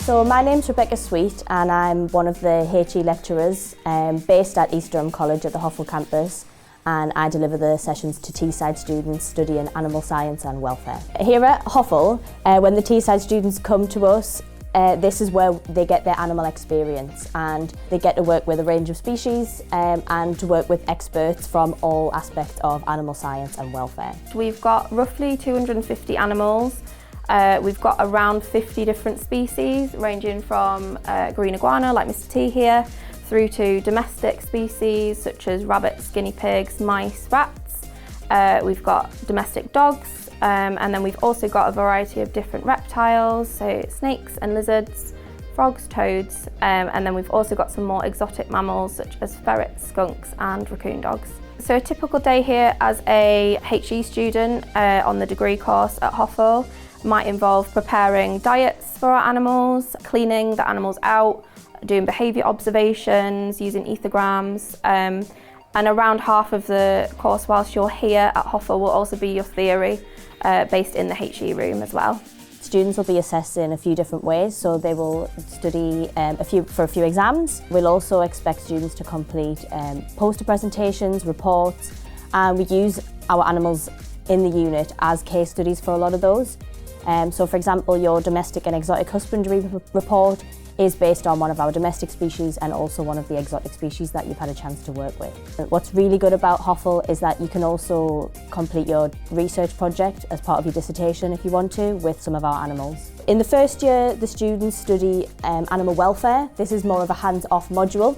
So my name's Rebecca Sweet and I'm one of the HE lecturers based at East Durham College at the Hoffel campus, and I deliver the sessions to Teesside students studying animal science and welfare. Here at Hoffel, when the Teesside students come to us, this is where they get their animal experience, and they get to work with a range of species and to work with experts from all aspects of animal science and welfare. We've got roughly 250 animals. We've got around 50 different species, ranging from green iguana like Mr. T here, through to domestic species such as rabbits, guinea pigs, mice, rats. We've got domestic dogs, and then we've also got a variety of different reptiles, so snakes and lizards, frogs, toads, and then we've also got some more exotic mammals such as ferrets, skunks and raccoon dogs. So a typical day here as a HE student on the degree course at Hoffel might involve preparing diets for our animals, cleaning the animals out, doing behaviour observations, using ethograms, and around half of the course whilst you're here at Hoffel will also be your theory based in the HE room as well. Students will be assessed in a few different ways, so they will study for a few exams. We'll also expect students to complete poster presentations, reports, and we use our animals in the unit as case studies for a lot of those. So for example, your domestic and exotic husbandry report is based on one of our domestic species and also one of the exotic species that you've had a chance to work with. What's really good about Hoffel is that you can also complete your research project as part of your dissertation if you want to with some of our animals. In the first year, the students study animal welfare. This is more of a hands-off module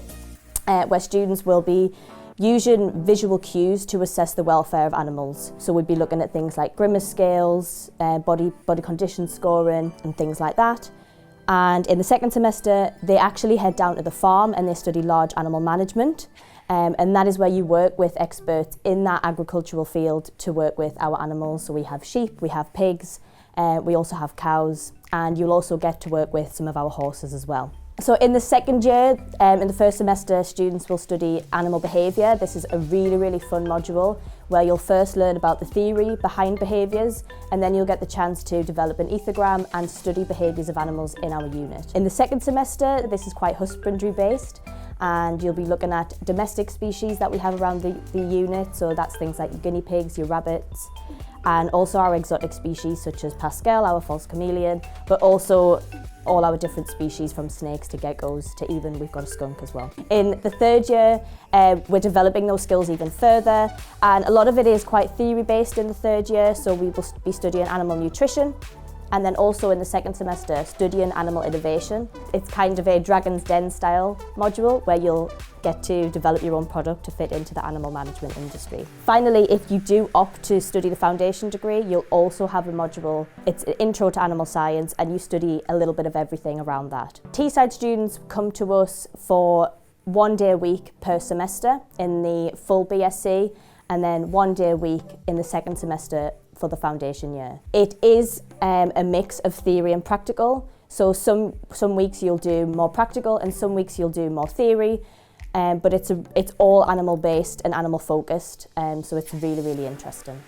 where students will be using visual cues to assess the welfare of animals. So we'd be looking at things like grimace scales, body condition scoring and things like that. And in the second semester, they actually head down to the farm and they study large animal management. And that is where you work with experts in that agricultural field to work with our animals. So we have sheep, we have pigs, we also have cows, and you'll also get to work with some of our horses as well. So in the second year, in the first semester, students will study animal behaviour. This is a really fun module where you'll first learn about the theory behind behaviours, and then you'll get the chance to develop an ethogram and study behaviours of animals in our unit. In the second semester, this is quite husbandry based, and you'll be looking at domestic species that we have around the unit. So that's things like your guinea pigs, your rabbits, and also our exotic species such as Pascal, our false chameleon, but also all our different species from snakes to geckos to even we've got a skunk as well. In the third year, we're developing those skills even further, and a lot of it is quite theory based in the third year, so we will be studying animal nutrition, and then also in the second semester studying animal innovation. It's kind of a Dragon's Den style module where you'll get to develop your own product to fit into the animal management industry. Finally, if you do opt to study the foundation degree, you'll also have a module. It's an intro to animal science, and you study a little bit of everything around that. Teesside students come to us for 1 day a week per semester in the full BSc, and then 1 day a week in the second semester for the foundation year. It is a mix of theory and practical, so some weeks you'll do more practical and some weeks you'll do more theory, but it's all animal based and animal focused, so it's really interesting.